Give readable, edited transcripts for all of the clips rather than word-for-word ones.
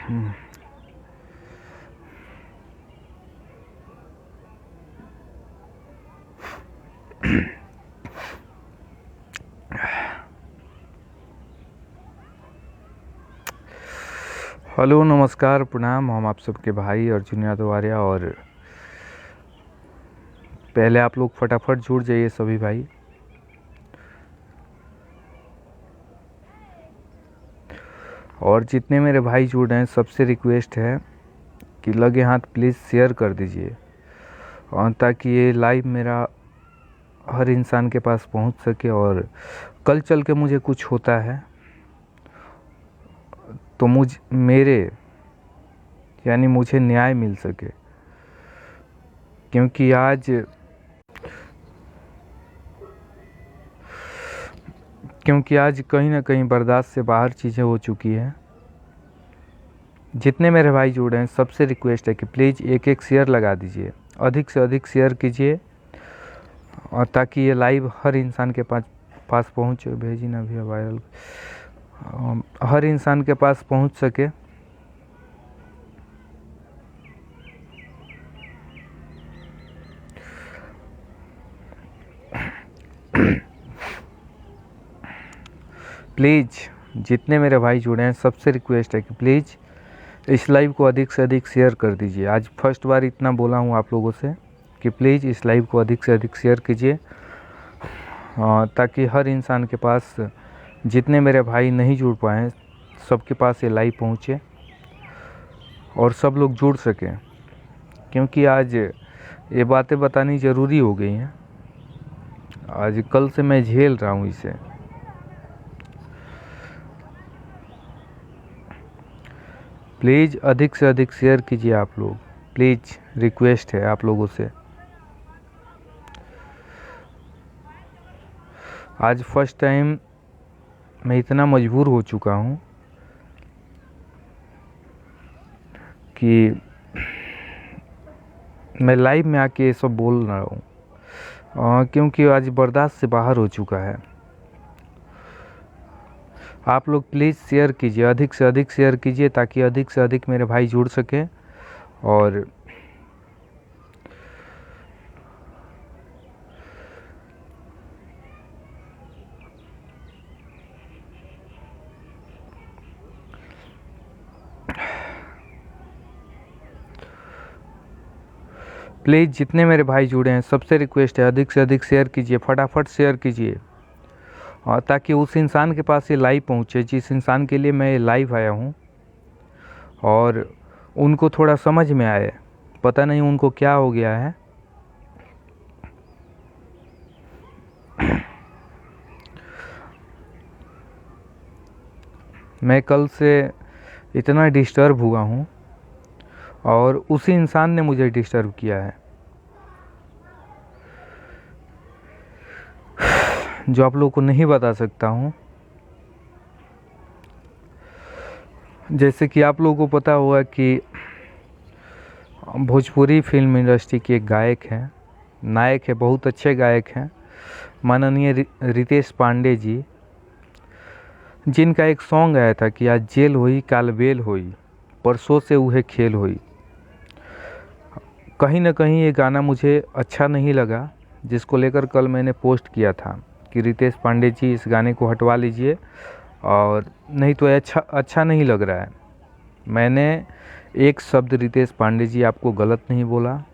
Hello, नमस्कार, प्रणाम। हम आप सबके भाई अर्जुन यादव आर्या। और पहले आप लोग फटाफट जुड़ जाइए सभी भाई। और जितने मेरे भाई जुड़ रहे हैं सबसे रिक्वेस्ट है कि लगे हाथ प्लीज़ शेयर कर दीजिए, और ताकि ये लाइव मेरा हर इंसान के पास पहुंच सके, और कल चल के मुझे कुछ होता है तो मुझे न्याय मिल सके। क्योंकि आज कहीं ना कहीं बर्दाश्त से बाहर चीज़ें हो चुकी हैं। जितने मेरे भाई जुड़े हैं सबसे रिक्वेस्ट है कि प्लीज़ एक एक शेयर लगा दीजिए, अधिक से अधिक शेयर कीजिए, और ताकि ये लाइव हर इंसान के पास पहुँचे। भेजी ना भी वायरल, हर इंसान के पास पहुँच सके। प्लीज़ जितने मेरे भाई जुड़े हैं सबसे रिक्वेस्ट है कि प्लीज़ इस लाइव को अधिक से अधिक शेयर कर दीजिए। आज फर्स्ट बार इतना बोला हूँ आप लोगों से कि प्लीज़ इस लाइव को अधिक से अधिक शेयर कीजिए, ताकि हर इंसान के पास, जितने मेरे भाई नहीं जुड़ पाए सबके पास ये लाइव पहुँचे और सब लोग जुड़ सकें। क्योंकि आज ये बातें बतानी ज़रूरी हो गई हैं। आज कल से मैं झेल रहा हूँ इसे। प्लीज़ अधिक से अधिक शेयर कीजिए आप लोग, प्लीज़ रिक्वेस्ट है आप लोगों से। आज फर्स्ट टाइम मैं इतना मजबूर हो चुका हूँ कि मैं लाइव में आके ये सब बोल रहा हूँ, क्योंकि आज बर्दाश्त से बाहर हो चुका है। आप लोग प्लीज़ शेयर कीजिए, अधिक से अधिक शेयर कीजिए, ताकि अधिक से अधिक मेरे भाई जुड़ सकें। और प्लीज़ जितने मेरे भाई जुड़े हैं सबसे रिक्वेस्ट है अधिक से अधिक शेयर कीजिए, फटाफट शेयर कीजिए, और ताकि उस इंसान के पास ये लाइव पहुँचे जिस इंसान के लिए मैं ये लाइव आया हूँ, और उनको थोड़ा समझ में आए। पता नहीं उनको क्या हो गया है। मैं कल से इतना डिस्टर्ब हुआ हूँ, और उसी इंसान ने मुझे डिस्टर्ब किया है, जो आप लोगों को नहीं बता सकता हूँ। जैसे कि आप लोगों को पता होगा कि भोजपुरी फिल्म इंडस्ट्री के एक गायक हैं, नायक है, बहुत अच्छे गायक हैं, माननीय रितेश पांडे जी, जिनका एक सॉन्ग आया था कि आज जेल होई काल बेल होई, परसों से उहे खेल होई। कहीं ना कहीं ये गाना मुझे अच्छा नहीं लगा, जिसको लेकर कल मैंने पोस्ट किया था कि रितेश पांडे जी इस गाने को हटवा लीजिए, और नहीं तो अच्छा नहीं लग रहा है। मैंने एक शब्द रितेश पांडे जी आपको गलत नहीं बोला।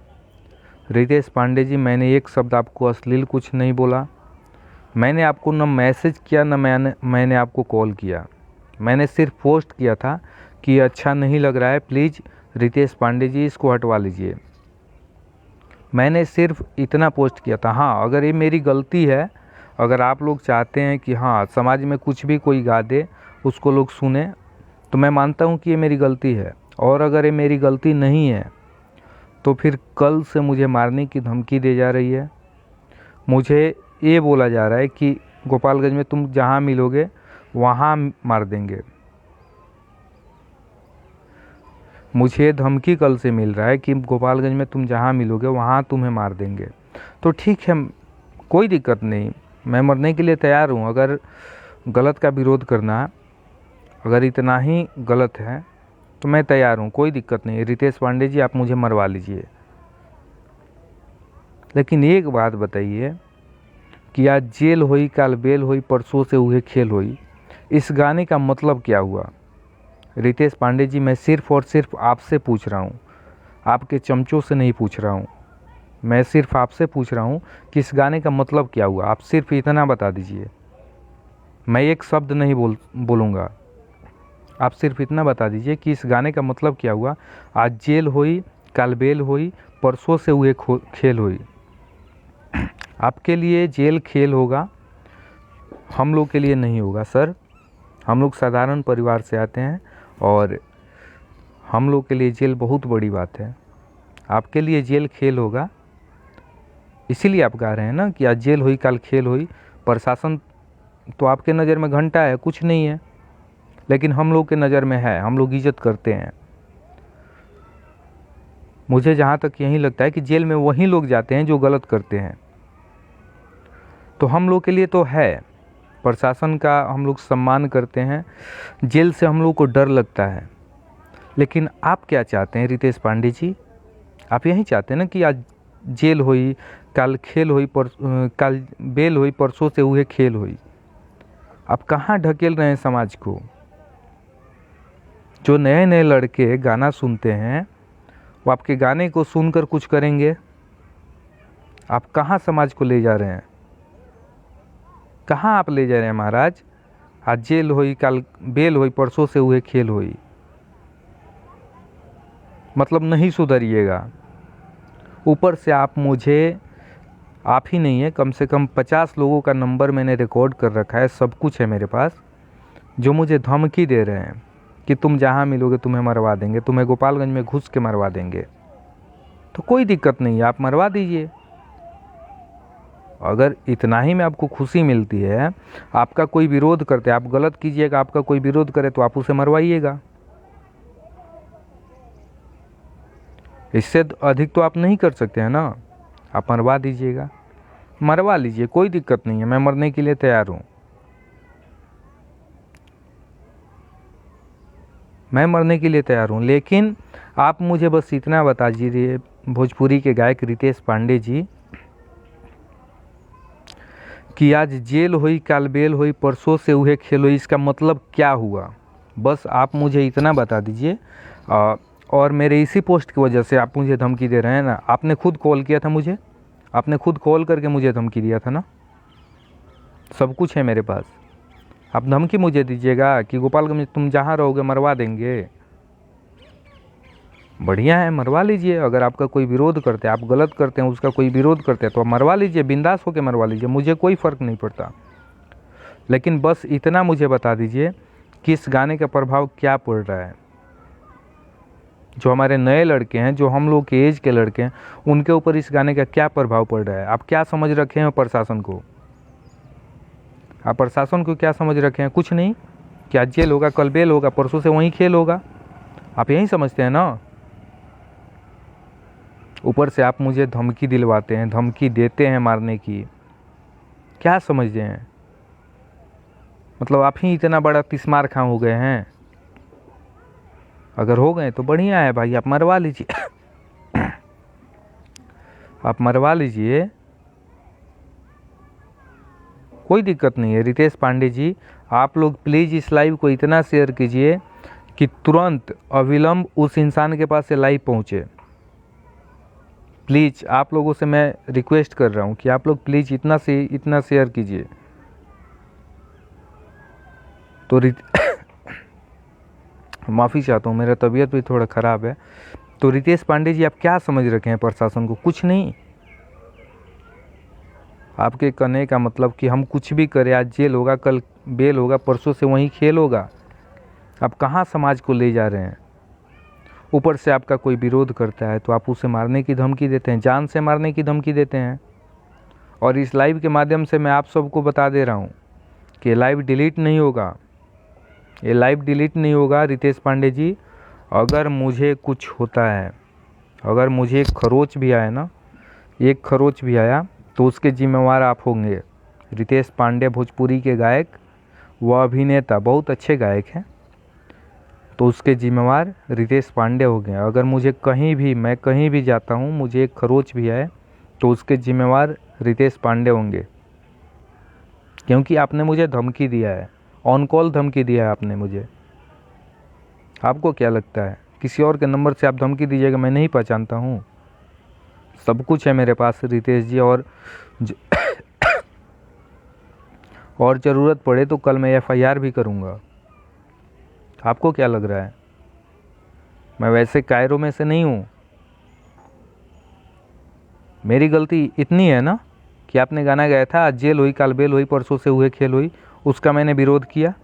रितेश पांडे जी, मैंने एक शब्द आपको अश्लील कुछ नहीं बोला। मैंने आपको न मैसेज किया, न मैंने आपको कॉल किया। मैंने सिर्फ पोस्ट किया था कि अच्छा नहीं लग रहा है, प्लीज़ रितेश पांडे जी इसको हटवा लीजिए। मैंने सिर्फ इतना पोस्ट किया था। हाँ, अगर ये मेरी गलती है, अगर आप लोग चाहते हैं कि हाँ समाज में कुछ भी कोई गा दे उसको लोग सुने, तो मैं मानता हूँ कि ये मेरी गलती है। और अगर ये मेरी गलती नहीं है तो फिर कल से मुझे मारने की धमकी दी जा रही है। मुझे ये बोला जा रहा है कि गोपालगंज में तुम जहाँ मिलोगे वहाँ मार देंगे। मुझे धमकी कल से मिल रहा है कि गोपालगंज में तुम जहाँ मिलोगे वहाँ तुम्हें मार देंगे। तो ठीक है, कोई दिक्कत नहीं, मैं मरने के लिए तैयार हूँ। अगर गलत का विरोध करना, अगर इतना ही गलत है तो मैं तैयार हूँ, कोई दिक्कत नहीं है। रितेश पांडे जी आप मुझे मरवा लीजिए, लेकिन एक बात बताइए कि आज जेल होई काल बेल होई परसों से उहे खेल होई, इस गाने का मतलब क्या हुआ? रितेश पांडे जी मैं सिर्फ़ और सिर्फ आपसे पूछ रहा हूँ, आपके चमचों से नहीं पूछ रहा हूँ। मैं सिर्फ आपसे पूछ रहा हूँ कि इस गाने का मतलब क्या हुआ? आप सिर्फ इतना बता दीजिए। मैं एक शब्द नहीं बोलूँगा, आप सिर्फ इतना बता दीजिए कि इस गाने का मतलब क्या हुआ। आज जेल होई काल बेल होई परसों से हुए खेल होई। आपके लिए जेल खेल होगा, हम लोग के लिए नहीं होगा सर। हम लोग साधारण परिवार से आते हैं और हम लोग के लिए जेल बहुत बड़ी बात है। आपके लिए जेल खेल होगा, इसीलिए आप गा रहे हैं ना कि आज जेल हुई कल खेल हुई। प्रशासन तो आपके नज़र में घंटा है, कुछ नहीं है, लेकिन हम लोग के नज़र में है, हम लोग इज्जत करते हैं। मुझे जहाँ तक यही लगता है कि जेल में वही लोग जाते हैं जो गलत करते हैं। तो हम लोग के लिए तो है, प्रशासन का हम लोग सम्मान करते हैं, जेल से हम लोग को डर लगता है। लेकिन आप क्या चाहते हैं रितेश पांडे जी? आप यही चाहते हैं ना कि आज जेल हुई कल खेल हुई, कल बेल हुई परसों से हुए खेल हुई। आप कहाँ ढकेल रहे हैं समाज को? जो नए नए लड़के गाना सुनते हैं वो आपके गाने को सुनकर कुछ करेंगे? आप कहाँ समाज को ले जा रहे हैं? कहाँ आप ले जा रहे हैं महाराज? आज जेल हुई कल बेल हुई परसों से हुए खेल हुई, मतलब नहीं सुधरिएगा। ऊपर से आप मुझे, आप ही नहीं है, कम से कम 50 लोगों का नंबर मैंने रिकॉर्ड कर रखा है, सब कुछ है मेरे पास, जो मुझे धमकी दे रहे हैं कि तुम जहाँ मिलोगे तुम्हें मरवा देंगे, तुम्हें गोपालगंज में घुस के मरवा देंगे। तो कोई दिक्कत नहीं है, आप मरवा दीजिए। अगर इतना ही में आपको खुशी मिलती है, आपका कोई विरोध करते, आप गलत कीजिएगा, आपका कोई विरोध करे तो आप उसे मरवाइएगा। इससे अधिक तो आप नहीं कर सकते हैं ना, आप मरवा दीजिएगा, मरवा लीजिए, कोई दिक्कत नहीं है। मैं मरने के लिए तैयार हूँ, मैं मरने के लिए तैयार हूँ। लेकिन आप मुझे बस इतना बता दीजिए, भोजपुरी के गायक रितेश पांडे जी, कि आज जेल हुई काल बेल हुई परसों से हुए खेल हुई, इसका मतलब क्या हुआ? बस आप मुझे इतना बता दीजिए। और मेरे इसी पोस्ट की वजह से आप मुझे धमकी दे रहे हैं ना। आपने खुद कॉल किया था मुझे, आपने खुद कॉल करके मुझे धमकी दिया था ना, सब कुछ है मेरे पास। आप धमकी मुझे दीजिएगा कि गोपालगंज में तुम जहाँ रहोगे मरवा देंगे। बढ़िया है, मरवा लीजिए। अगर आपका कोई विरोध करते हैं, आप गलत करते हैं, उसका कोई विरोध करते हैं, तो आप मरवा लीजिए, बिंदास होकर मरवा लीजिए, मुझे कोई फ़र्क नहीं पड़ता। लेकिन बस इतना मुझे बता दीजिए कि इस गाने का प्रभाव क्या पड़ रहा है। जो हमारे नए लड़के हैं, जो हम लोग के एज के लड़के हैं, उनके ऊपर इस गाने का क्या प्रभाव पड़ रहा है? आप क्या समझ रखे हैं प्रशासन को? आप प्रशासन को क्या समझ रखे हैं? कुछ नहीं। क्या जेल होगा कल बेल होगा परसों से वहीं खेल होगा, आप यही समझते हैं ना। ऊपर से आप मुझे धमकी दिलवाते हैं, धमकी देते हैं मारने की। क्या समझते हैं? मतलब आप ही इतना बड़ा तिस्मार खां हो गए हैं? अगर हो गए तो बढ़िया है भाई, आप मरवा लीजिए आप मरवा लीजिए, कोई दिक्कत नहीं है। रितेश पांडे जी, आप लोग प्लीज़ इस लाइव को इतना शेयर कीजिए कि तुरंत अविलंब उस इंसान के पास से लाइव पहुँचे। प्लीज़ आप लोगों से मैं रिक्वेस्ट कर रहा हूँ कि आप लोग प्लीज़ इतना शेयर कीजिए। तो माफ़ी चाहता हूँ, मेरा तबीयत भी थोड़ा ख़राब है। तो रितेश पांडे जी, आप क्या समझ रखे हैं प्रशासन को? कुछ नहीं। आपके कहने का मतलब कि हम कुछ भी करें, आज जेल होगा कल बेल होगा परसों से वहीं खेल होगा। आप कहाँ समाज को ले जा रहे हैं? ऊपर से आपका कोई विरोध करता है तो आप उसे मारने की धमकी देते हैं, जान से मारने की धमकी देते हैं। और इस लाइव के माध्यम से मैं आप सबको बता दे रहा हूँ कि लाइव डिलीट नहीं होगा, ये लाइव डिलीट नहीं होगा। रितेश पांडे जी, अगर मुझे कुछ होता है, अगर मुझे एक खरोच भी आया ना, एक खरोच भी आया, तो उसके जिम्मेवार आप होंगे। रितेश पांडे भोजपुरी के गायक व अभिनेता, बहुत अच्छे गायक हैं, तो उसके जिम्मेवार रितेश पांडे हो गए। अगर मुझे कहीं भी, मैं कहीं भी जाता हूँ, मुझे एक खरोच भी आए तो उसके जिम्मेवार रितेश पांडे होंगे, क्योंकि आपने मुझे धमकी दिया है, ऑन कॉल धमकी दिया है आपने मुझे। आपको क्या लगता है किसी और के नंबर से आप धमकी दीजिएगा? मैं नहीं पहचानता हूँ? सब कुछ है मेरे पास रितेश जी, और ज़रूरत पड़े तो कल मैं एफआईआर भी करूँगा। आपको क्या लग रहा है मैं वैसे कायरों में से नहीं हूँ? मेरी गलती इतनी है ना कि आपने गाना गाया था, आज जेल हुई काल बेल हुई परसों से हुए खेल हुई, उसका मैंने विरोध किया,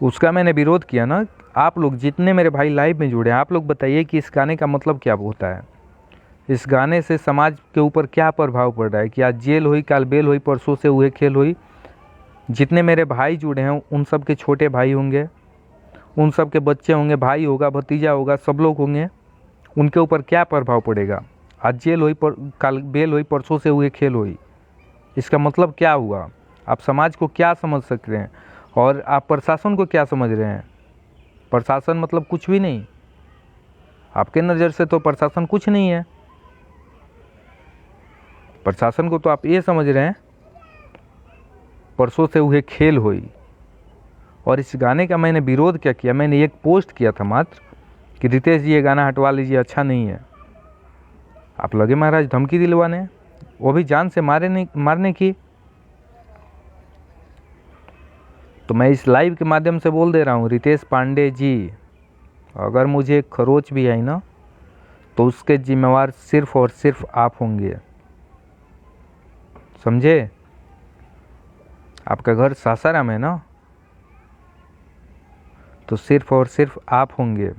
उसका मैंने विरोध किया ना। आप लोग जितने मेरे भाई लाइव में जुड़े हैं, आप लोग बताइए कि इस गाने का मतलब क्या होता है? इस गाने से समाज के ऊपर क्या प्रभाव पड़ रहा है कि आज जेल हुई काल बेल हुई परसों से हुए खेल हुई? जितने मेरे भाई जुड़े हैं उन सब के छोटे भाई होंगे, उन सब के बच्चे होंगे, भाई होगा, भतीजा होगा, सब लोग होंगे। उनके ऊपर क्या प्रभाव पड़ेगा? आज जेल हुई काल बेल हुई परसों से हुए खेल हुई, इसका मतलब क्या हुआ? आप समाज को क्या समझ सकते हैं और आप प्रशासन को क्या समझ रहे हैं? प्रशासन मतलब कुछ भी नहीं, आपके नज़र से तो प्रशासन कुछ नहीं है। प्रशासन को तो आप ये समझ रहे हैं परसों से हुए खेल हुई। और इस गाने का मैंने विरोध क्या किया? मैंने एक पोस्ट किया था मात्र कि रितेश जी ये गाना हटवा लीजिए, अच्छा नहीं है। आप लगे महाराज धमकी दिलवाने, वो भी जान से मारने की। तो मैं इस लाइव के माध्यम से बोल दे रहा हूँ, रितेश पांडे जी, अगर मुझे खरोच भी आई ना तो उसके जिम्मेवार सिर्फ और सिर्फ आप होंगे, समझे? आपका घर सासाराम है ना, तो सिर्फ और सिर्फ आप होंगे,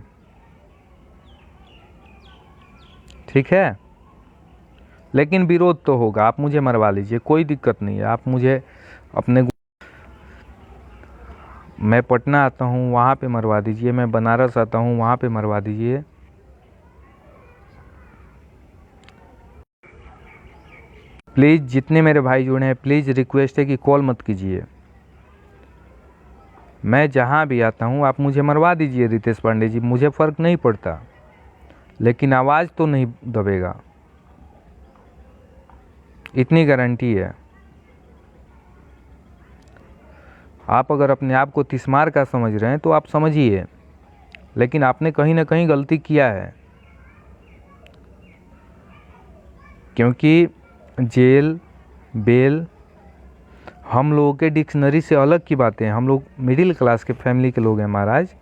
ठीक है? लेकिन विरोध तो होगा, आप मुझे मरवा लीजिए, कोई दिक्कत नहीं है। आप मुझे अपने, मैं पटना आता हूँ वहाँ पे मरवा दीजिए, मैं बनारस आता हूँ वहाँ पे मरवा दीजिए। प्लीज़ जितने मेरे भाई जुड़े हैं, प्लीज़ रिक्वेस्ट है कि कॉल मत कीजिए। मैं जहाँ भी आता हूँ आप मुझे मरवा दीजिए रितेश पांडे जी, मुझे फ़र्क नहीं पड़ता, लेकिन आवाज़ तो नहीं दबेगा, इतनी गारंटी है। आप अगर अपने आप को तिस्मार का समझ रहे हैं तो आप समझिए, लेकिन आपने कहीं ना कहीं गलती किया है, क्योंकि जेल बेल हम लोगों के डिक्शनरी से अलग की बातें हैं। हम लोग मिडिल क्लास के फैमिली के लोग हैं महाराज,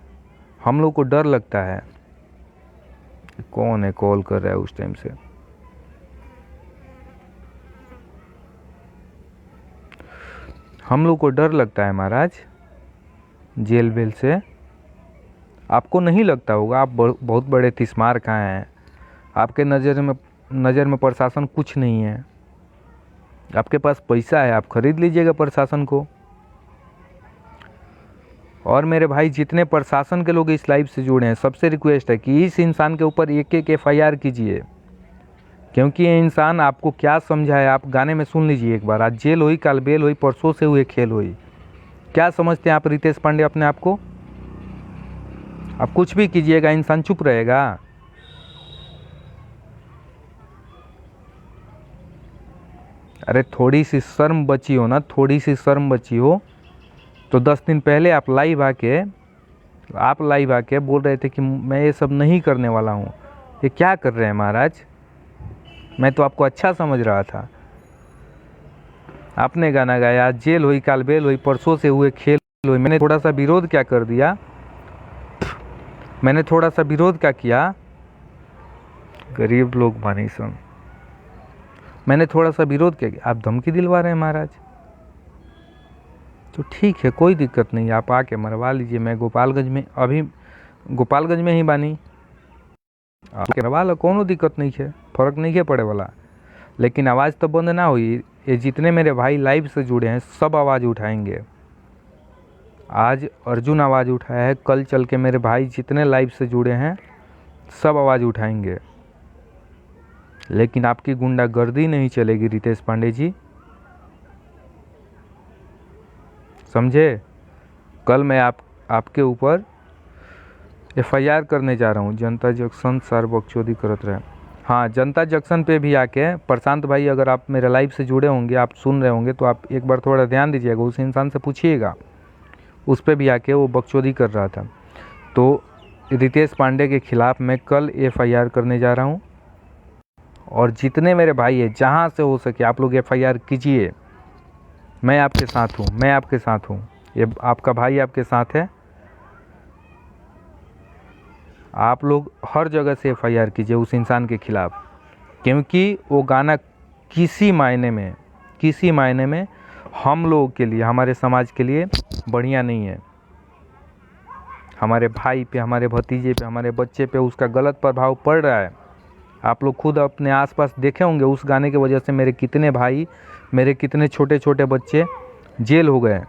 हम लोग को डर लगता है। कौन है कॉल कर रहा है उस टाइम से? हम लोग को डर लगता है महाराज जेल बेल से। आपको नहीं लगता होगा, आप बहुत बड़े तिस्मार कहाँ हैं। आपके नज़र में प्रशासन कुछ नहीं है। आपके पास पैसा है, आप खरीद लीजिएगा प्रशासन को। और मेरे भाई जितने प्रशासन के लोग इस लाइव से जुड़े हैं, सबसे रिक्वेस्ट है कि इस इंसान के ऊपर एक एक एफआईआर कीजिए, क्योंकि ये इंसान आपको क्या समझा है आप गाने में सुन लीजिए एक बार। आज जेल हुई काल बेल हुई परसों से हुए खेल हुई, क्या समझते हैं आप रितेश पांडे अपने आप को? आप कुछ भी कीजिएगा, इंसान चुप रहेगा? अरे थोड़ी सी शर्म बची हो ना, थोड़ी सी शर्म बची हो तो 10 दिन पहले आप लाइव आके बोल रहे थे कि मैं ये सब नहीं करने वाला हूँ। ये क्या कर रहे हैं महाराज? मैं तो आपको अच्छा समझ रहा था। आपने गाना गाया जेल हुई काल बेल हुई परसों से हुए खेल हुई, मैंने थोड़ा सा विरोध क्या कर दिया? मैंने थोड़ा सा विरोध क्या किया? गरीब लोग मानी सुन, मैंने थोड़ा सा विरोध किया, आप धमकी दिलवा रहे हैं महाराज। तो ठीक है, कोई दिक्कत नहीं, आप आके मरवा लीजिए। मैं गोपालगंज में, अभी गोपालगंज में ही बानी, आके मरवा लो, कोनो दिक्कत नहीं है, फ़र्क नहीं है पड़े वाला। लेकिन आवाज़ तो बंद ना हुई। ये जितने मेरे भाई लाइव से जुड़े हैं सब आवाज़ उठाएंगे। आज अर्जुन आवाज़ उठाया है, कल चल के मेरे भाई जितने लाइव से जुड़े हैं सब आवाज़ उठाएंगे। लेकिन आपकी गुंडागर्दी नहीं चलेगी रितेश पांडे जी, समझे? कल मैं आपके ऊपर FIR करने जा रहा हूँ। जनता जंक्शन सर बकचोदी करत रहे। हाँ, जनता जंक्शन पे भी आके प्रशांत भाई, अगर आप मेरे लाइव से जुड़े होंगे, आप सुन रहे होंगे, तो आप एक बार थोड़ा ध्यान दीजिएगा, उस इंसान से पूछिएगा, उस पर भी आके वो बकचोदी कर रहा था। तो रितेश पांडे के खिलाफ़ मैं कल FIR करने जा रहा हूँ, और जितने मेरे भाई हैं, जहाँ से हो सके आप लोग FIR कीजिए। मैं आपके साथ हूँ, मैं आपके साथ हूँ, ये आपका भाई आपके साथ है। आप लोग हर जगह से FIR कीजिए उस इंसान के खिलाफ़, क्योंकि वो गाना किसी मायने में हम लोगों के लिए, हमारे समाज के लिए बढ़िया नहीं है। हमारे भाई पे, हमारे भतीजे पे, हमारे बच्चे पे उसका गलत प्रभाव पड़ रहा है। आप लोग खुद अपने आसपास देखे होंगे, उस गाने की वजह से मेरे कितने भाई, मेरे कितने छोटे छोटे बच्चे जेल हो गए।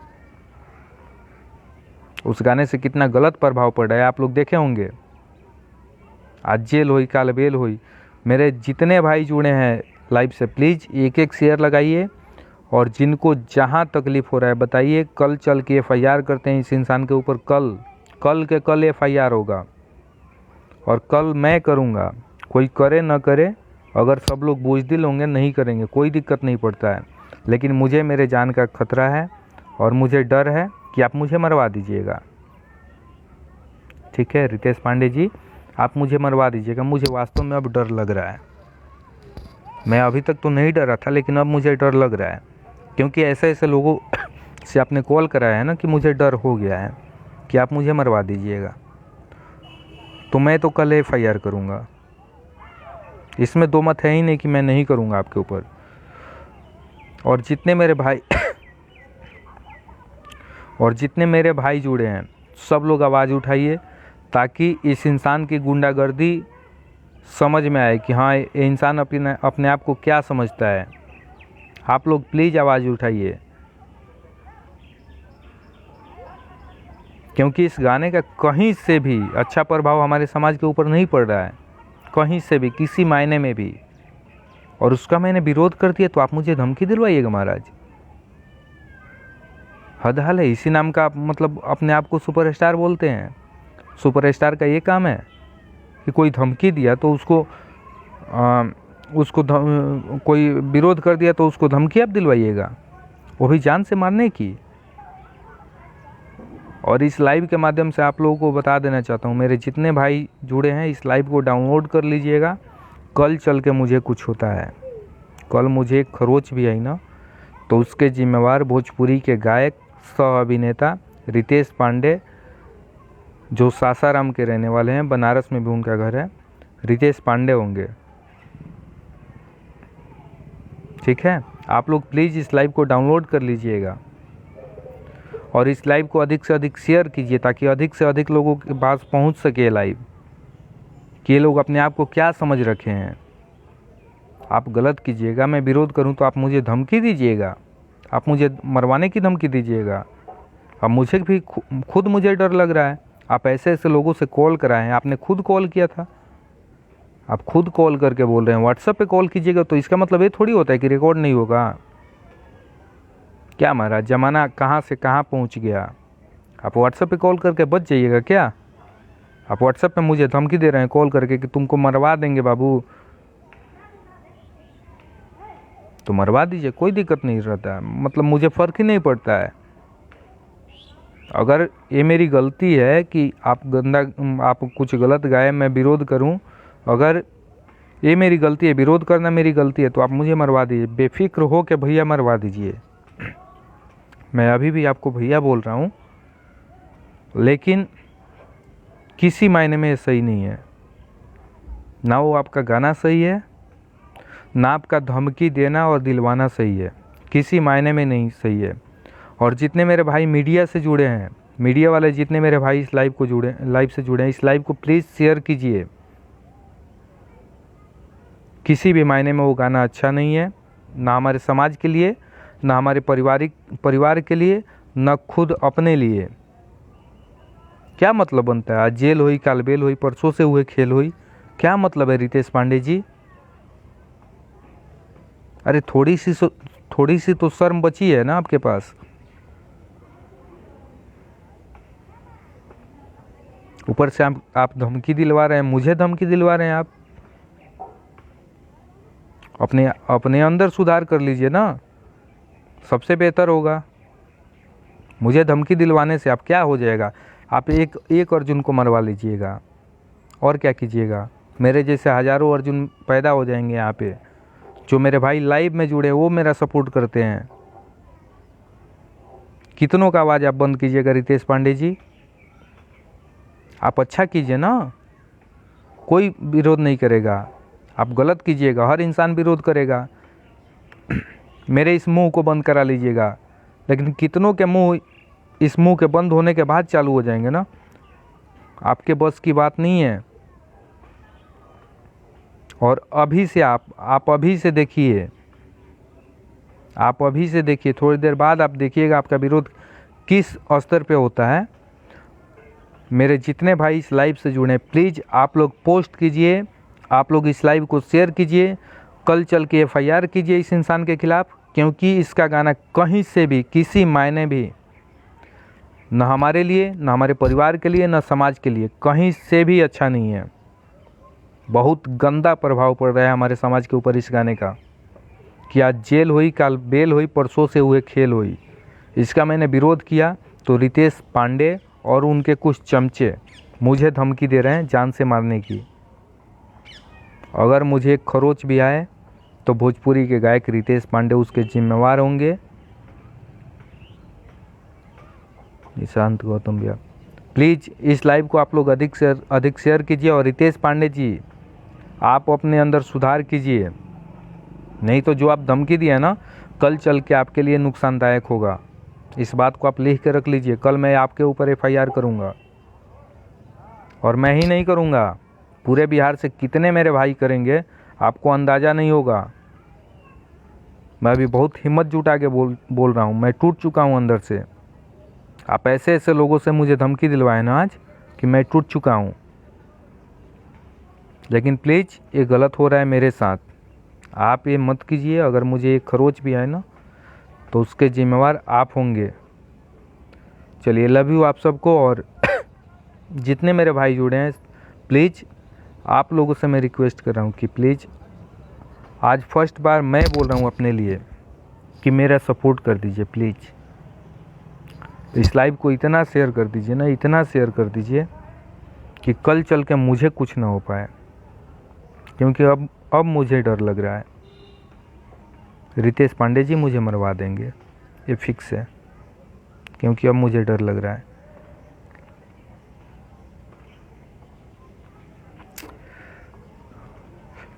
उस गाने से कितना गलत प्रभाव पड़ रहा है आप लोग देखे होंगे। आज जेल हुई, काल बेल हुई। मेरे जितने भाई जुड़े हैं लाइव से, प्लीज़ एक एक शेयर लगाइए, और जिनको जहाँ तकलीफ़ हो रहा है बताइए। कल चल के FIR करते हैं इस इंसान के ऊपर। कल के कल FIR होगा, और कल मैं करूँगा। कोई करे ना करे, अगर सब लोग बुज़दिल होंगे, नहीं करेंगे, कोई दिक्कत नहीं पड़ता है, लेकिन मुझे मेरे जान का खतरा है, और मुझे डर है कि आप मुझे मरवा दीजिएगा। ठीक है रितेश पांडे जी, आप मुझे मरवा दीजिएगा। मुझे वास्तव में अब डर लग रहा है। मैं अभी तक तो नहीं डरा था, लेकिन अब मुझे डर लग रहा है, क्योंकि ऐसे ऐसे लोगों से आपने कॉल कराया है ना कि मुझे डर हो गया है कि आप मुझे मरवा दीजिएगा। तो मैं तो कल FIR करूँगा, इसमें दो मत है ही नहीं कि मैं नहीं करूँगा आपके ऊपर। और जितने मेरे भाई जुड़े हैं, सब लोग आवाज़ उठाइए, ताकि इस इंसान की गुंडागर्दी समझ में आए कि हाँ, ये इंसान अपने आप को क्या समझता है। आप लोग प्लीज़ आवाज़ उठाइए, क्योंकि इस गाने का कहीं से भी अच्छा प्रभाव हमारे समाज के ऊपर नहीं पड़ रहा है, कहीं से भी, किसी मायने में भी। और उसका मैंने विरोध कर दिया तो आप मुझे धमकी दिलवाइएगा महाराज। हद हाल है। इसी नाम का मतलब अपने आप को सुपरस्टार बोलते हैं। सुपरस्टार का ये काम है कि कोई धमकी दिया तो कोई विरोध कर दिया तो उसको धमकी आप दिलवाइएगा, वो भी जान से मारने की। और इस लाइव के माध्यम से आप लोगों को बता देना चाहता हूँ, मेरे जितने भाई जुड़े हैं, इस लाइव को डाउनलोड कर लीजिएगा। कल चल के मुझे कुछ होता है, कल मुझे एक खरोच भी आई ना, तो उसके जिम्मेवार भोजपुरी के गायक सह अभिनेता रितेश पांडे, जो सासाराम के रहने वाले हैं, बनारस में भी उनका घर है, रितेश पांडे होंगे। ठीक है, आप लोग प्लीज़ इस लाइव को डाउनलोड कर लीजिएगा, और इस लाइव को अधिक से अधिक शेयर कीजिए, ताकि अधिक से अधिक लोगों के पास पहुंच सके लाइव, कि ये लोग अपने आप को क्या समझ रखे हैं। आप गलत कीजिएगा, मैं विरोध करूं तो आप मुझे धमकी दीजिएगा, आप मुझे मरवाने की धमकी दीजिएगा। अब मुझे भी खुद मुझे डर लग रहा है। आप ऐसे ऐसे लोगों से कॉल कराए हैं, आपने खुद कॉल किया था, आप खुद कॉल करके बोल रहे हैं व्हाट्सएप पे कॉल कीजिएगा, तो इसका मतलब ये थोड़ी होता है कि रिकॉर्ड नहीं होगा। क्या महाराज, ज़माना कहाँ से कहाँ पहुँच गया। आप व्हाट्सएप पे कॉल करके बच जाइएगा क्या? आप व्हाट्सएप पे मुझे धमकी दे रहे हैं कॉल करके कि तुमको मरवा देंगे बाबू, तो मरवा दीजिए, कोई दिक्कत नहीं रहता है। मतलब मुझे फ़र्क ही नहीं पड़ता है। अगर ये मेरी गलती है कि आप कुछ गलत गाए, मैं विरोध करूं, अगर ये मेरी गलती है, विरोध करना मेरी गलती है, तो आप मुझे मरवा दीजिए, बेफिक्र हो के भैया मरवा दीजिए। मैं अभी भी आपको भैया बोल रहा हूँ, लेकिन किसी मायने में ये सही नहीं है। ना वो आपका गाना सही है, ना आपका धमकी देना और दिलवाना सही है, किसी मायने में नहीं सही है। और जितने मेरे भाई मीडिया से जुड़े हैं, मीडिया वाले जितने मेरे भाई इस लाइव से जुड़े हैं, इस लाइव को प्लीज़ शेयर कीजिए। किसी भी मायने में वो गाना अच्छा नहीं है, ना हमारे समाज के लिए, ना हमारे परिवार के लिए, ना खुद अपने लिए। क्या मतलब बनता है? आज जेल हुई, काल बेल हुई, परसों से हुए खेल हुई, क्या मतलब है रितेश पांडे जी? अरे थोड़ी सी तो शर्म बची है ना आपके पास। ऊपर से आप धमकी दिलवा रहे हैं, मुझे धमकी दिलवा रहे हैं आप। अपने अंदर सुधार कर लीजिए ना, सबसे बेहतर होगा। मुझे धमकी दिलवाने से आप क्या हो जाएगा, आप एक अर्जुन को मरवा लीजिएगा और क्या कीजिएगा। मेरे जैसे हज़ारों अर्जुन पैदा हो जाएंगे यहाँ पे, जो मेरे भाई लाइव में जुड़े वो मेरा सपोर्ट करते हैं। कितनों का आवाज़ आप बंद कीजिएगा रितेश पांडे जी, आप अच्छा कीजिए ना, कोई विरोध नहीं करेगा। आप गलत कीजिएगा, हर इंसान विरोध करेगा। मेरे इस मुंह को बंद करा लीजिएगा, लेकिन कितनों के मुंह इस मुंह के बंद होने के बाद चालू हो जाएंगे ना, आपके बस की बात नहीं है। और अभी से आप अभी से देखिए, आप अभी से देखिए, थोड़ी देर बाद आप देखिएगा आपका विरोध किस स्तर पे होता है। मेरे जितने भाई इस लाइव से जुड़े हैं, प्लीज़ आप लोग पोस्ट कीजिए, आप लोग इस लाइव को शेयर कीजिए, कल चल के FIR कीजिए इस इंसान के खिलाफ़, क्योंकि इसका गाना कहीं से भी किसी मायने भी न हमारे लिए, न हमारे परिवार के लिए, न समाज के लिए कहीं से भी अच्छा नहीं है। बहुत गंदा प्रभाव पड़ रहा है हमारे समाज के ऊपर इस गाने का, कि आज जेल हुई, कल बेल हुई, परसों से हुए खेल हुई। इसका मैंने विरोध किया तो रितेश पांडे और उनके कुछ चमचे मुझे धमकी दे रहे हैं जान से मारने की। अगर मुझे खरोच भी आए तो भोजपुरी के गायक रितेश पांडे उसके जिम्मेवार होंगे। निशांत गौतम भैया, प्लीज़ इस लाइव को आप लोग अधिक से अधिक शेयर कीजिए। और रितेश पांडे जी, आप अपने अंदर सुधार कीजिए, नहीं तो जो आप धमकी दिए ना, कल चल के आपके लिए नुकसानदायक होगा। इस बात को आप लिख के रख लीजिए। कल मैं आपके ऊपर FIR करूँगा, और मैं ही नहीं करूँगा, पूरे बिहार से कितने मेरे भाई करेंगे आपको अंदाज़ा नहीं होगा। मैं अभी बहुत हिम्मत जुटा के बोल रहा हूँ, मैं टूट चुका हूँ अंदर से। आप ऐसे ऐसे लोगों से मुझे धमकी दिलवाए ना आज कि मैं टूट चुका हूँ। लेकिन प्लीज़ ये गलत हो रहा है मेरे साथ, आप ये मत कीजिए। अगर मुझे एक खरोच भी आए ना तो उसके जिम्मेवार आप होंगे। चलिए, लव यू आप सबको। और जितने मेरे भाई जुड़े हैं, प्लीज़ आप लोगों से मैं रिक्वेस्ट कर रहा हूँ कि प्लीज़ आज फर्स्ट बार मैं बोल रहा हूँ अपने लिए कि मेरा सपोर्ट कर दीजिए प्लीज़। इस लाइव को इतना शेयर कर दीजिए ना, इतना शेयर कर दीजिए कि कल चल के मुझे कुछ ना हो पाए, क्योंकि अब मुझे डर लग रहा है। रितेश पांडे जी मुझे मरवा देंगे, ये फिक्स है, क्योंकि अब मुझे डर लग रहा है।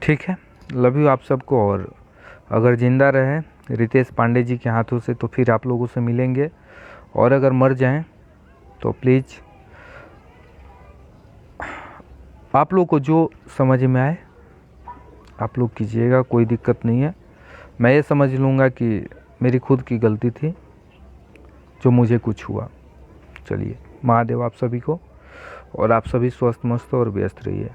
ठीक है, लव यू आप सबको। और अगर ज़िंदा रहे रितेश पांडे जी के हाथों से तो फिर आप लोगों से मिलेंगे, और अगर मर जाएं तो प्लीज़ आप लोग को जो समझ में आए आप लोग कीजिएगा, कोई दिक्कत नहीं है। मैं ये समझ लूँगा कि मेरी खुद की गलती थी जो मुझे कुछ हुआ। चलिए, महादेव आप सभी को, और आप सभी स्वस्थ मस्त और व्यस्त रहिए।